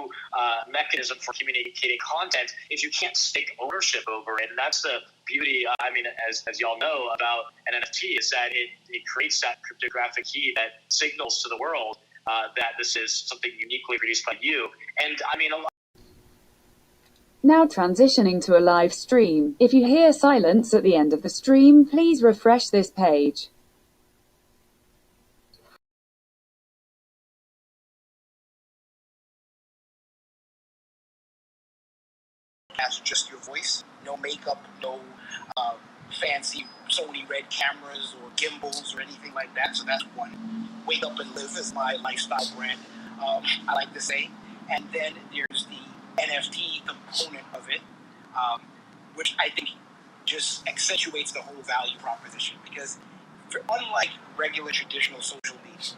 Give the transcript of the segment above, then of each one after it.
new mechanism for communicating content is you can't stake ownership over it. And that's the beauty, as y'all know, about an NFT is that it creates that cryptographic key that signals to the world that this is something uniquely produced by you. And Now transitioning to a live stream. If you hear silence at the end of the stream, please refresh this page. That's just your voice, no makeup, no fancy Sony red cameras or gimbals or anything like that. So that's one. Wake Up and Live is my lifestyle brand, I like to say. And then there's the NFT component of it, which I think just accentuates the whole value proposition. Because unlike regular traditional social media,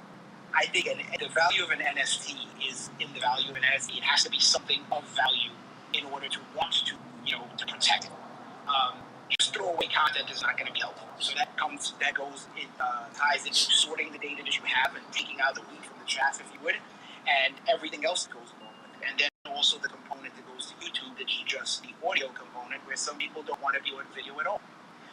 I think the value of an NFT is in the value of an NFT. It has to be something of value in order to want to, to protect it. Just throwaway content is not going to be helpful. So that ties into sorting the data that you have and taking out the wheat from the chaff, if you would, and everything else that goes along with it. And then also the component that goes to YouTube, that's just the audio component, where some people don't want to view a video at all.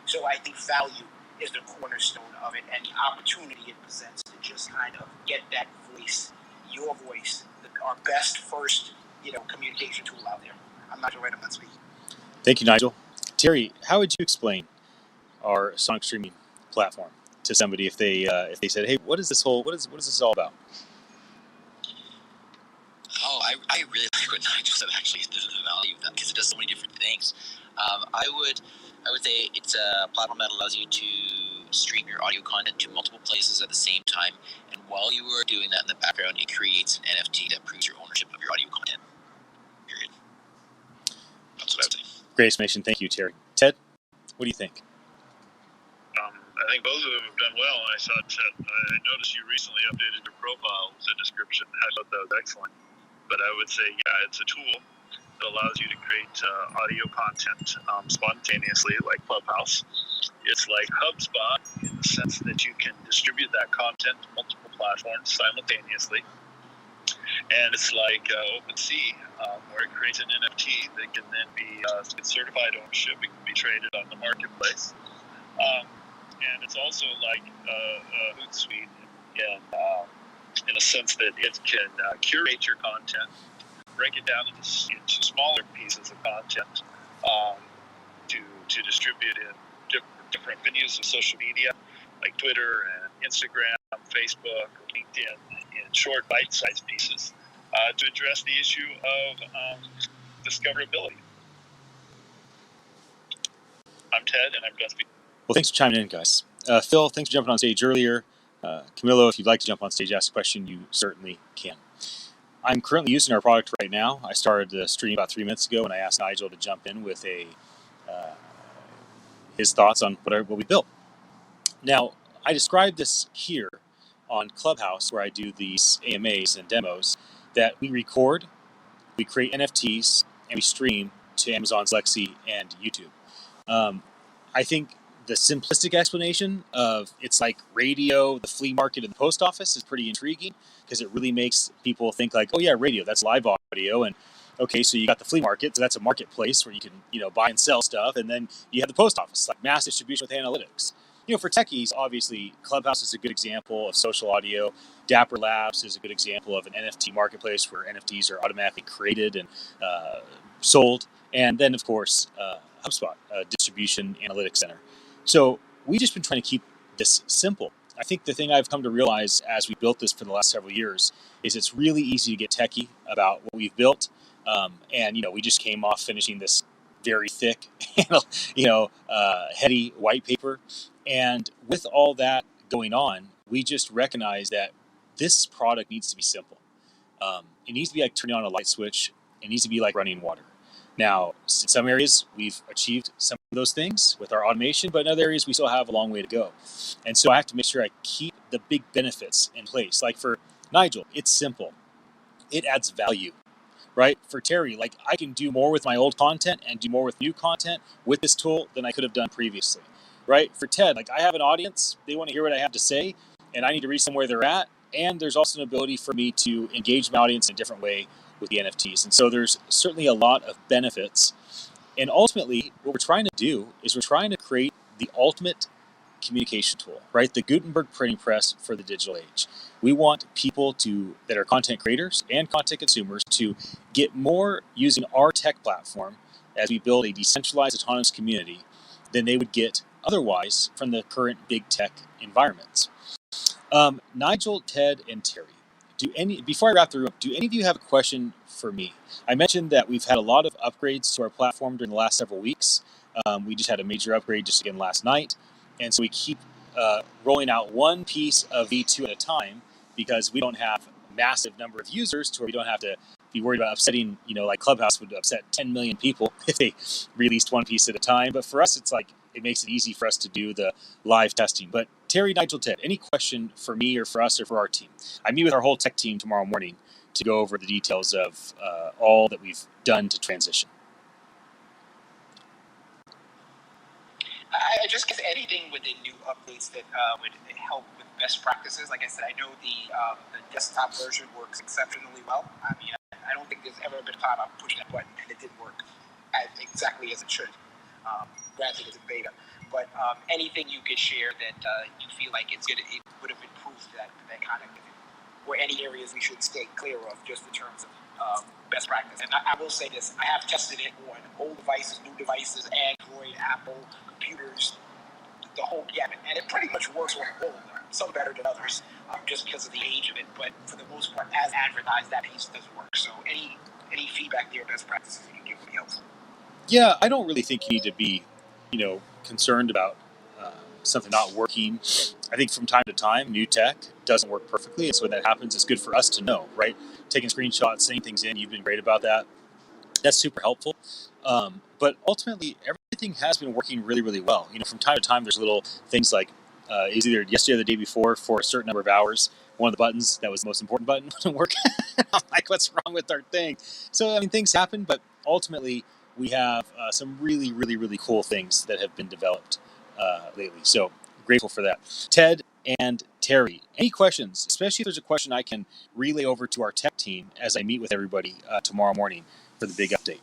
So I think value is the cornerstone of it, and the opportunity it presents to just kind of get that voice, your voice, our best first, communication tool out there. I'm not sure I'm not speaking. Thank you, Nigel. Terry, how would you explain our Sonic Streaming platform to somebody if they said, "Hey, what is this all about?" Oh, I really like what Nigel said. Actually, the value of that, because it does so many different things. I would say it's a platform that allows you to stream your audio content to multiple places at the same time, and while you are doing that in the background, it creates an NFT that proves your ownership of your audio content. Period. That's what I would say. Great explanation. Thank you, Terry. Ted, what do you think? I think both of them have done well. I noticed you recently updated your profile with the description. I thought that was excellent. But I would say, it's a tool that allows you to create audio content spontaneously, like Clubhouse. It's like HubSpot in the sense that you can distribute that content to multiple platforms simultaneously. And it's like OpenSea, where it creates an NFT that can then be certified ownership. It can be traded on the marketplace. And it's also like Hootsuite in a sense that it can curate your content, break it down into smaller pieces of content to distribute in different venues of social media, like Twitter and Instagram, Facebook, LinkedIn, in short bite-sized pieces to address the issue of discoverability. I'm Ted, and I'm done speaking. Well, thanks for chiming in, guys. Phil, thanks for jumping on stage earlier. Camilo, if you'd like to jump on stage, ask a question, you certainly can. I'm currently using our product right now. I started the stream about 3 minutes ago, and I asked Nigel to jump in with his thoughts on what we built. Now, I described this here on Clubhouse, where I do these AMAs and demos, that we record, we create NFTs, and we stream to Amazon's Lexi and YouTube. I think the simplistic explanation of it's like radio, the flea market, and the post office is pretty intriguing, because it really makes people think like, oh yeah, radio, that's live audio, and okay, so you got the flea market, so that's a marketplace where you can buy and sell stuff, and then you have the post office, like mass distribution with analytics. For techies, obviously, Clubhouse is a good example of social audio. Dapper Labs is a good example of an NFT marketplace where NFTs are automatically created and sold. And then, of course, HubSpot, distribution analytics center. So we've just been trying to keep this simple. I think the thing I've come to realize as we built this for the last several years is it's really easy to get techie about what we've built. And we just came off finishing this very thick, heady white paper. And with all that going on, we just recognize that this product needs to be simple. It needs to be like turning on a light switch. It needs to be like running water. Now, in some areas, we've achieved some of those things with our automation, but in other areas, we still have a long way to go. And so I have to make sure I keep the big benefits in place. Like for Nigel, it's simple. It adds value, right? For Terry, like I can do more with my old content and do more with new content with this tool than I could have done previously, right? For Ted, like I have an audience, they want to hear what I have to say, and I need to reach them where they're at. And there's also an ability for me to engage my audience in a different way with the NFTs. And so there's certainly a lot of benefits. And ultimately, what we're trying to do is we're trying to create the ultimate communication tool, right? The Gutenberg printing press for the digital age. We want people that are content creators and content consumers to get more using our tech platform as we build a decentralized autonomous community than they would get otherwise from the current big tech environments. Nigel, Ted, and Terry, before I wrap the room, do any of you have a question for me? I mentioned that we've had a lot of upgrades to our platform during the last several weeks. We just had a major upgrade just again last night. And so we keep rolling out one piece of V2 at a time because we don't have a massive number of users to where we don't have to be worried about upsetting, like Clubhouse would upset 10 million people if they released one piece at a time. But for us, it's like, it makes it easy for us to do the live testing. But Terry, Nigel, Ted, any question for me or for us or for our team? I meet with our whole tech team tomorrow morning to go over the details of all that we've done to transition. I just guess anything with the new updates that would help with best practices. Like I said, I know the desktop version works exceptionally well. I mean, I don't think there's ever been a time I've pushed that button and it didn't work exactly as it should. Granted, it's in beta. But anything you could share that you feel like it would have improved that kind of thing, or any areas we should stay clear of just in terms of best practice. And I will say this, I have tested it on old devices, new devices, Android, Apple, computers, the whole gamut. And it pretty much works on all of them, some better than others, just because of the age of it. But for the most part, as advertised, that piece does work. So any feedback there, best practices you can give would be helpful. Yeah, I don't really think you need to be, concerned about something not working. I think from time to time, new tech doesn't work perfectly. And so when that happens, it's good for us to know, right? Taking screenshots, saying things in, you've been great about that. That's super helpful. But ultimately, everything has been working really, really well. From time to time, there's little things like it was either yesterday or the day before for a certain number of hours, one of the buttons that was the most important button wouldn't work. I'm like, what's wrong with our thing? So, things happen, but ultimately, we have some really, really, really cool things that have been developed lately. So grateful for that. Ted and Terry, any questions, especially if there's a question I can relay over to our tech team as I meet with everybody tomorrow morning for the big update?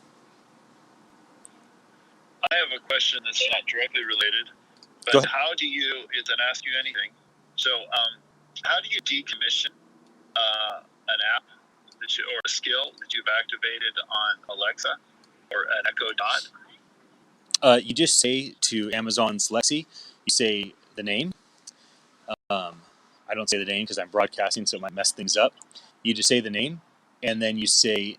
I have a question that's not directly related, but how do you, it doesn't ask you anything, so how do you decommission an app or a skill that you've activated on Alexa or an Echo Dot? You just say to Amazon's Lexi, you say the name. I don't say the name because I'm broadcasting, so it might mess things up. You just say the name, and then you say,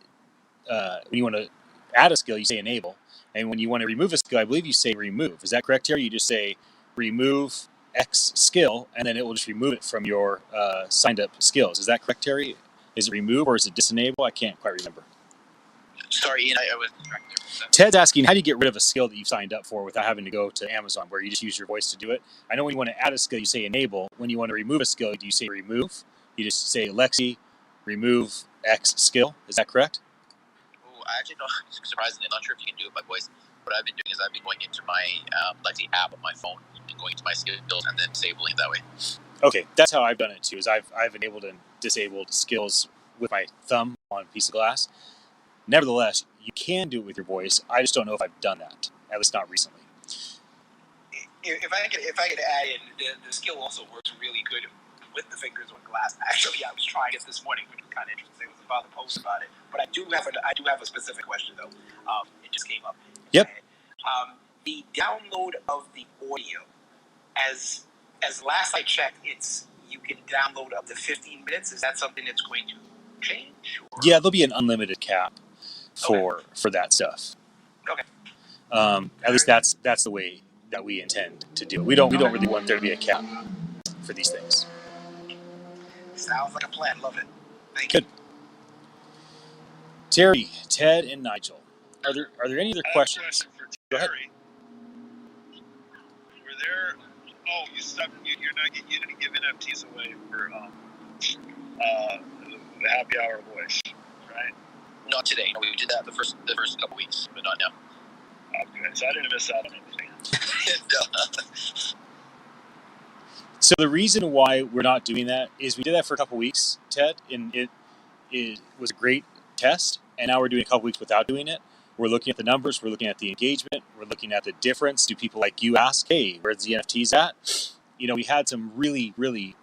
when you want to add a skill, you say enable. And when you want to remove a skill, I believe you say remove. Is that correct, Terry? You just say remove X skill, and then it will just remove it from your signed up skills. Is that correct, Terry? Is it remove or is it disenable? I can't quite remember. Sorry, Ian, I was distracted. Ted's asking, how do you get rid of a skill that you've signed up for without having to go to Amazon, where you just use your voice to do it? I know when you want to add a skill, you say enable. When you want to remove a skill, do you say remove? You just say, Lexi, remove X skill. Is that correct? Oh, I actually don't. Surprisingly, I'm not sure if you can do it by voice. What I've been doing is I've been going into my Lexi app on my phone and going to my skills and then disabling it that way. Okay, that's how I've done it too. Is I've enabled and disabled skills with my thumb on a piece of glass. Nevertheless, you can do it with your voice. I just don't know if I've done that, at least not recently. If I could add in, the skill also works really good with the fingers on glass. Actually, I was trying it this morning, which was kind of interesting. I was about to post about it, but I do have a specific question though. It just came up. Yep. The download of the audio, as last I checked, you can download up to 15 minutes. Is that something that's going to change? Or? Yeah, there'll be an unlimited cap for that stuff. Okay. At least that's the way that we intend to do it. We don't really want there to be a cap for these things. Sounds like a plan. Love it. Thank you. Good. Terry, Ted, and Nigel, are there any other questions? I have a question for Go ahead. Terry. Were there? Oh, you stopped. You didn't give NFTs away for the happy hour voice, right? Not today. No, we did that the first couple weeks, but not now. Okay, so I didn't miss out on anything. So the reason why we're not doing that is we did that for a couple weeks, Ted, and it was a great test, and now we're doing a couple weeks without doing it. We're looking at the numbers, we're looking at the engagement, we're looking at the difference. Do people like you ask, hey, where's the NFTs at? We had some really, really